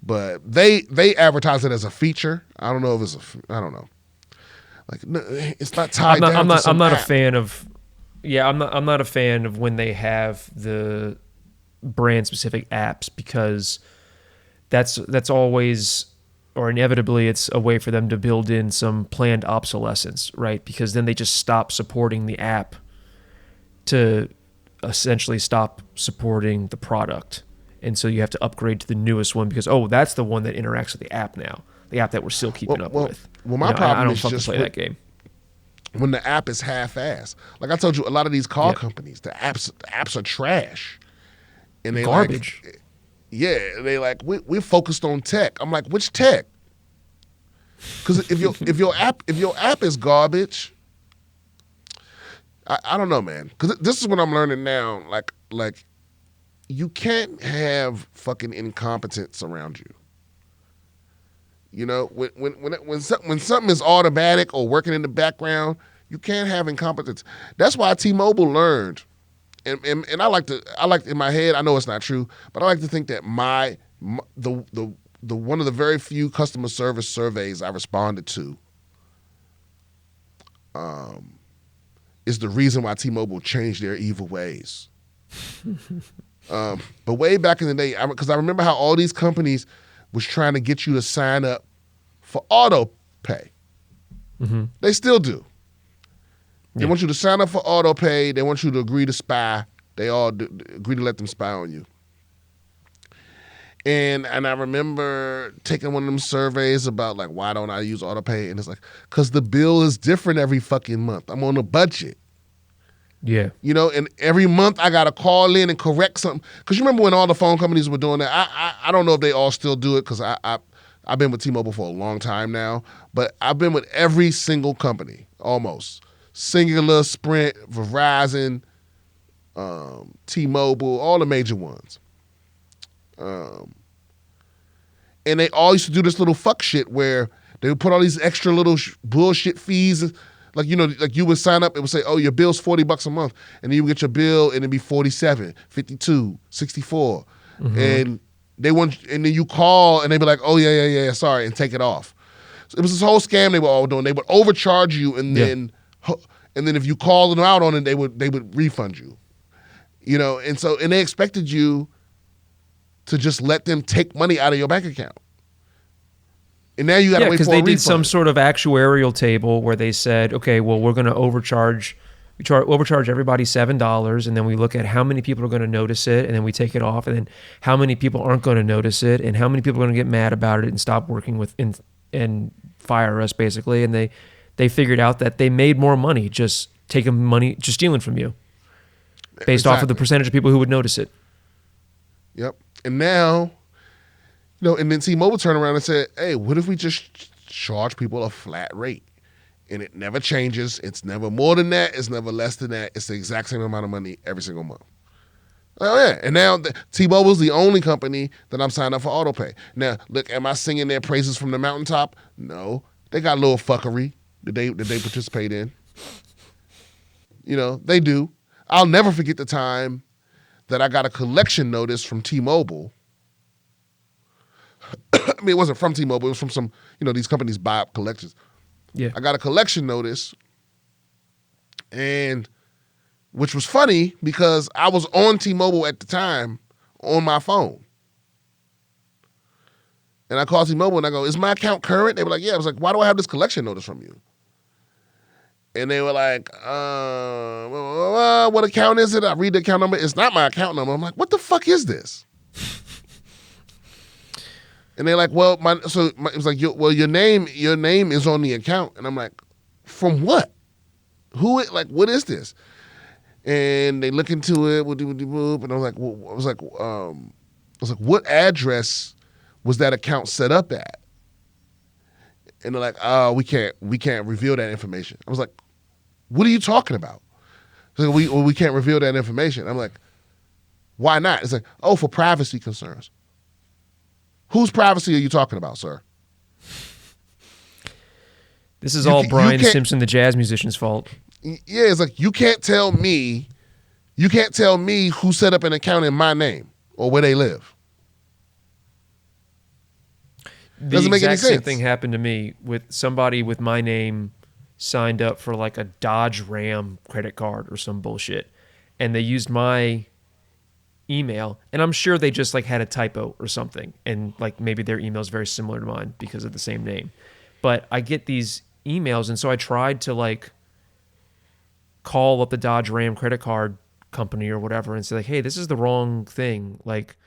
But they advertise it as a feature. I don't know if I don't know. Like, no, it's not tied down to some I'm not app. a fan of. Yeah, I'm not a fan of when they have the brand specific apps, because that's always, or inevitably, it's a way for them to build in some planned obsolescence, right? Because then they just stop supporting the app to essentially stop supporting the product. And so you have to upgrade to the newest one because, that's the one that interacts with the app now, the app that we're still keeping up with. Well, my problem I don't is fucking just play that game. When the app is half-assed. Like I told you, a lot of these car companies, the apps are trash. And they garbage. They like, we're focused on tech. I'm like, which tech? Because if your app is garbage, I don't know, man. Because this is what I'm learning now. Like you can't have fucking incompetence around you. You know, when something is automatic or working in the background, you can't have incompetence. That's why T-Mobile learned. And I like in my head, I know it's not true, but I like to think that the one of the very few customer service surveys I responded to is the reason why T-Mobile changed their evil ways. But way back in the day, because I remember how all these companies was trying to get you to sign up for auto pay. Mm-hmm. They still do. They want you to sign up for auto pay. They want you to agree to spy. they all agree to let them spy on you. And I remember taking one of them surveys about like, why don't I use autopay? And it's like, because the bill is different every fucking month. I'm on a budget. Yeah. You know, and every month I got to call in and correct something. Because you remember when all the phone companies were doing that? I don't know if they all still do it because I've been with T-Mobile for a long time now. But I've been with every single company, almost. Singular, Sprint, Verizon, T-Mobile, all the major ones. And they all used to do this little fuck shit where they would put all these extra little bullshit fees. Like, you know, like you would sign up, it would say, oh, your bill's $40 a month. And then you would get your bill and it'd be 47, 52, 64. And they want, and then you call and they'd be like, oh yeah, sorry, and take it off. So it was this whole scam they were all doing. They would overcharge you and then if you called them out on it, they would refund you. You know, and they expected you to just let them take money out of your bank account. And now you got to wait for a refund. Yeah, because they did some sort of actuarial table where they said, okay, well, we're going to overcharge everybody $7, and then we look at how many people are going to notice it, and then we take it off, and then how many people aren't going to notice it, and how many people are going to get mad about it and stop working with and fire us, basically. And they figured out that they made more money just stealing from you based off of the percentage of people who would notice it. Yep. And now, you know, and then T-Mobile turned around and said, hey, what if we just charge people a flat rate? And it never changes. It's never more than that. It's never less than that. It's the exact same amount of money every single month. Oh, yeah. And now T-Mobile's the only company that I'm signed up for autopay. Now, look, am I singing their praises from the mountaintop? No. They got a little fuckery that they participate in. You know, they do. I'll never forget the time that I got a collection notice from T-Mobile. I mean, it wasn't from T-Mobile. It was from some, you know, these companies buy up collections. Yeah. I got a collection notice, and which was funny because I was on T-Mobile at the time on my phone. And I called T-Mobile and I go, is my account current? They were like, yeah. I was like, why do I have this collection notice from you? And they were like, what account is it? I read the account number. It's not my account number. I'm like, what the fuck is this? And they're like, it was like, your name is on the account. And I'm like, from what? What is this? And they look into it, and I was like, what address was that account set up at? And they're like, oh, we can't reveal that information. I was like, what are you talking about? Like, we can't reveal that information. I'm like, why not? It's like, oh, for privacy concerns. Whose privacy are you talking about, sir? This is all Brian Simpson, the jazz musician's fault. Yeah, it's like, you can't tell me who set up an account in my name or where they live. Doesn't make any sense. The exact same thing happened to me with somebody with my name signed up for like a Dodge Ram credit card or some bullshit. And they used my email, and I'm sure they just like had a typo or something, and like maybe their email is very similar to mine because of the same name. But I get these emails, and so I tried to like call up the Dodge Ram credit card company or whatever and say like, hey, this is the wrong thing, like,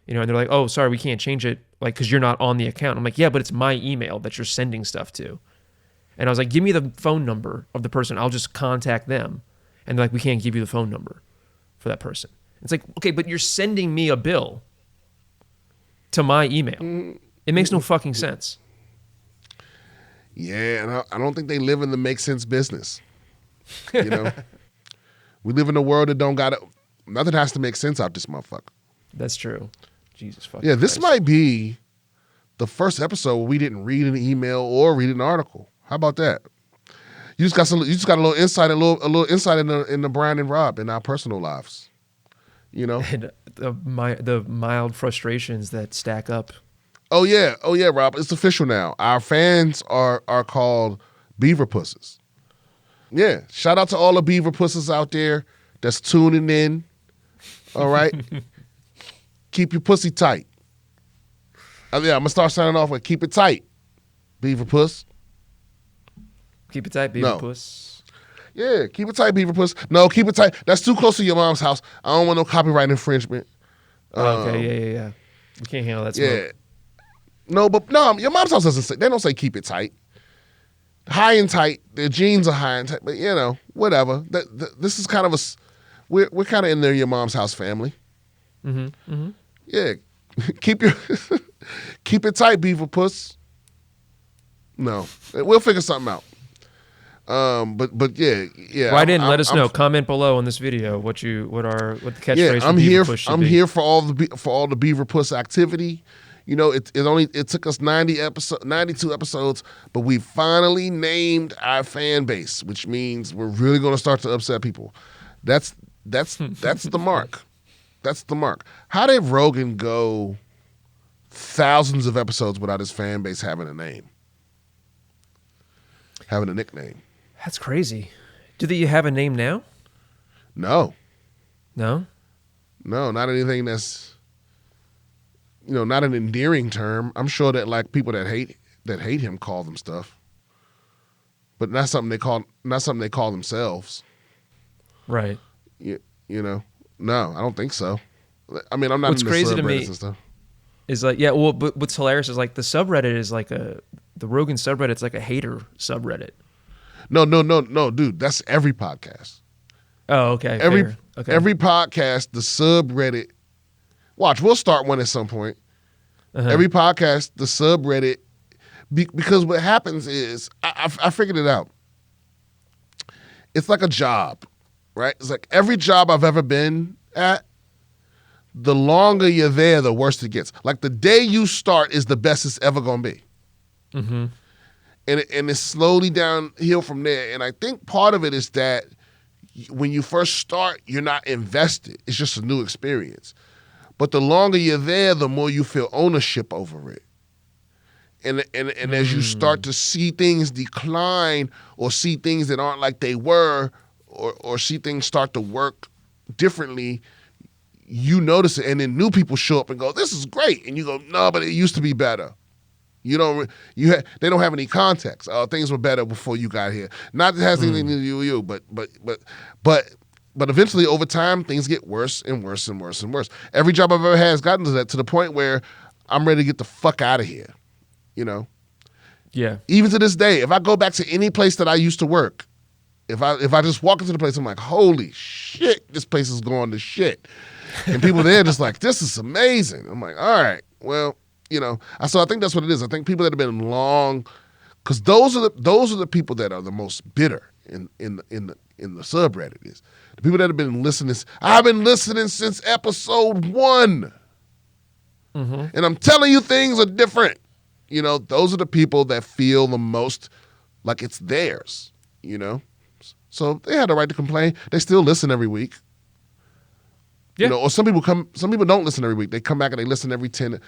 you know. And they're like, oh, sorry, we can't change it, like, because you're not on the account. I'm like, yeah, but it's my email that you're sending stuff to. And I was like, give me the phone number of the person, I'll just contact them. And they're like, we can't give you the phone number for that person. It's like, okay, but you're sending me a bill to my email. It makes no fucking sense. Yeah, and I don't think they live in the make sense business. You know, we live in a world that don't got it. Nothing has to make sense out this motherfucker. That's true. Jesus fucking Yeah, this Christ. might be the first episode where we didn't read an email or read an article. How about that? You just got a little insight, a little insight in the Brian and Rob in our personal lives. You know, and the mild frustrations that stack up. Oh yeah, Rob. It's official now. Our fans are called beaver pusses. Yeah, shout out to all the beaver pusses out there that's tuning in. All right, keep your pussy tight. I'm gonna start signing off with keep it tight, beaver puss. Keep it tight, beaver puss. Yeah, keep it tight, Beaver Puss. No, keep it tight. That's too close to your mom's house. I don't want no copyright infringement. Okay, yeah. We can't handle that smoke. Yeah. No, your mom's house doesn't say, they don't say keep it tight. High and tight, their jeans are high and tight, but whatever. This is kind of we're kind of in there, your mom's house family. Yeah, keep it tight, Beaver Puss. No, we'll figure something out. But yeah. Write in, let us know. Comment below on this video what the catchphrase. Yeah, Beaver Puss should be. I'm here for all the Beaver Puss activity. It took us 92 episodes, but we finally named our fan base, which means we're really going to start to upset people. That's the mark. That's the mark. How did Rogan go thousands of episodes without his fan base having a name, having a nickname? That's crazy. Do you have a name now? No, not anything that's. Not an endearing term. I'm sure that like people that hate him call them stuff, but not something they call themselves. Right. No, I don't think so. I mean, I'm not. What's in the crazy to me and stuff. is like, but what's hilarious is like the subreddit is like the Rogan subreddit's like a hater subreddit. No, dude. That's every podcast. Oh, okay. Every podcast, the subreddit. Watch, we'll start one at some point. Every podcast, the subreddit, because what happens is, I figured it out. It's like a job, right? It's like every job I've ever been at, the longer you're there, the worse it gets. Like the day you start is the best it's ever going to be. And it's slowly downhill from there. And I think part of it is that when you first start, you're not invested. It's just a new experience. But the longer you're there, the more you feel ownership over it. And as you start to see things decline or see things that aren't like they were or see things start to work differently, you notice it. And then new people show up and go, this is great. And you go, no, but it used to be better. They don't have any context. Things were better before you got here. Not that it has anything to do with you, but eventually, over time, things get worse and worse and worse and worse. Every job I've ever had has gotten to that, to the point where I'm ready to get the fuck out of here. Yeah. Even to this day, if I go back to any place that I used to work, if I just walk into the place, I'm like, holy shit, this place is going to shit. And people there are just like, this is amazing. I'm like, all right, well, so I think that's what it is. I think people that have been long, because those are the people that are the most bitter in the subreddit is. The people that have been listening, I've been listening since episode 1. And I'm telling you things are different. Those are the people that feel the most like it's theirs, So they had the right to complain. They still listen every week. Yeah. Or some people don't listen every week. They come back and they listen every 10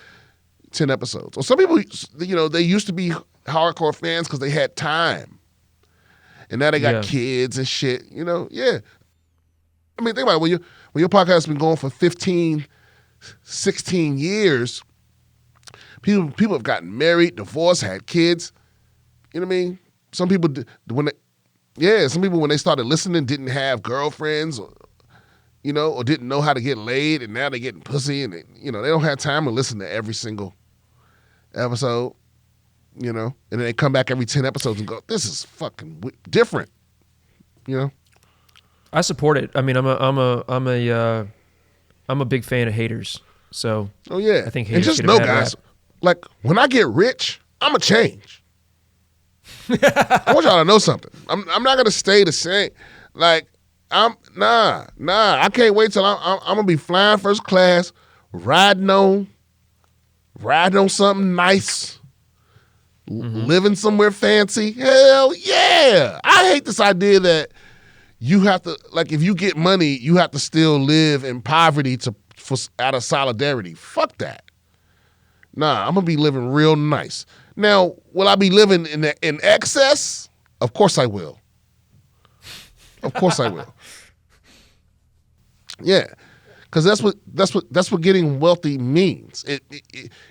episodes. Or some people, they used to be hardcore fans because they had time. And now they got kids and shit, yeah. I mean, think about it. When your podcast has been going for 15, 16 years, people have gotten married, divorced, had kids. You know what I mean? Some people, when they started listening, didn't have girlfriends or didn't know how to get laid, and now they're getting pussy, and they don't have time to listen to every single episode, and then they come back every 10 episodes and go, this is fucking different, I support it. I mean, I'm a big fan of haters. So I think haters and just know, guys, like when I get rich, I'ma change. I want y'all to know something. I'm not gonna stay the same. Like I can't wait till I'm gonna be flying first class, riding on something nice, living somewhere fancy. Hell yeah! I hate this idea that you have to, like, if you get money, you have to still live in poverty out of solidarity. Fuck that. Nah, I'm gonna be living real nice. Now, will I be living in excess? Of course I will. Of course I will. Yeah, because that's what getting wealthy means.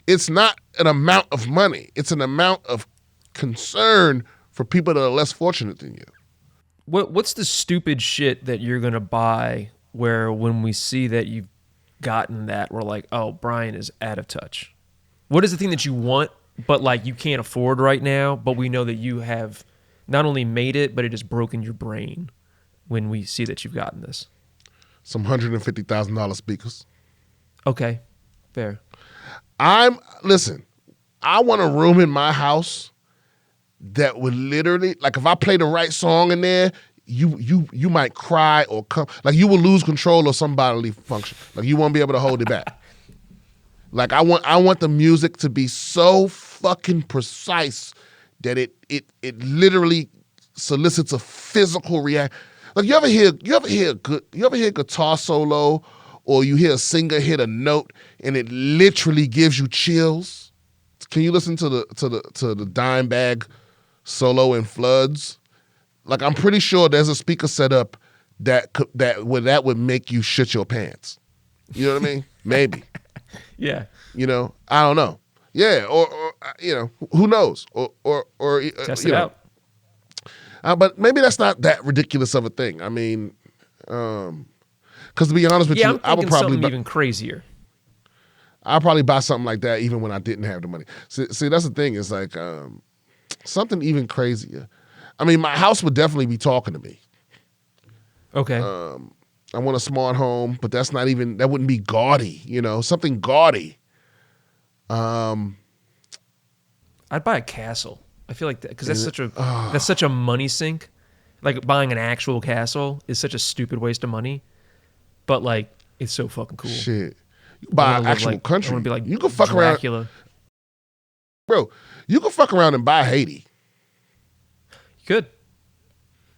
It's not an amount of money. It's an amount of concern for people that are less fortunate than you. What's the stupid shit that you're gonna buy where when we see that you've gotten that, we're like, oh, Brian is out of touch? What is the thing that you want, but like you can't afford right now, but we know that you have not only made it, but it has broken your brain when we see that you've gotten this? Some $150,000 speakers. Okay, fair. Listen, I want a room in my house that would literally, like if I play the right song in there, you might cry or come, like you will lose control of some bodily function. Like you won't be able to hold it back. Like I want the music to be so fucking precise that it literally solicits a physical reaction. Like you ever hear a guitar solo, or you hear a singer hit a note and it literally gives you chills? Can you listen to the dime bag solo in Floods? Like I'm pretty sure there's a speaker set up that would make you shit your pants. You know what I mean? Maybe. Yeah. You know, I don't know. Yeah, or you know, who knows? Or Test it out. But maybe that's not that ridiculous of a thing. I mean, because to be honest with you, I would probably something buy, even crazier. I'll probably buy something like that even when I didn't have the money. See, that's the thing. Is like something even crazier. I mean, my house would definitely be talking to me. Okay. I want a smart home, but that wouldn't be gaudy, you know, something gaudy. I'd buy a castle. I feel like that because that's such a money sink. Like buying an actual castle is such a stupid waste of money, but like it's so fucking cool. Shit, you buy an actual country. I want to be like you can fuck Dracula. around, bro. You can fuck around and buy Haiti. You could.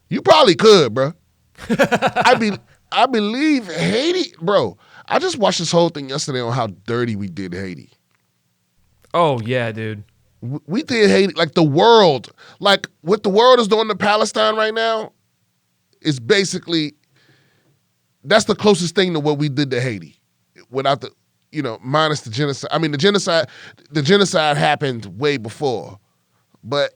You probably could, bro. I believe Haiti, bro. I just watched this whole thing yesterday on how dirty we did Haiti. Oh yeah, dude. We did Haiti, like the world, like what the world is doing to Palestine right now is basically, that's the closest thing to what we did to Haiti without the, you know, minus the genocide. I mean, the genocide happened way before, but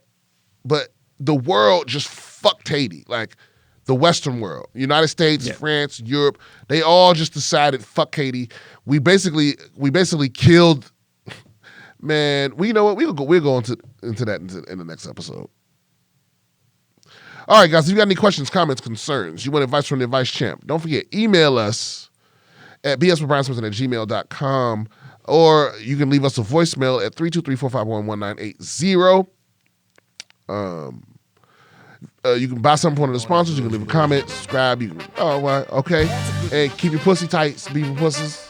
the world just fucked Haiti. Like the Western world, United States, France, Europe, they all just decided, fuck Haiti. We basically killed. Man, you know what? We'll go into that in the next episode. All right, guys, if you got any questions, comments, concerns, you want advice from the advice champ, don't forget, email us at BSwithBrianSimpson@gmail.com, or you can leave us a voicemail at 323-451-1980. You can buy something from one of the sponsors. You can leave a comment, subscribe. Okay. And keep your pussy tight, beaver pussies.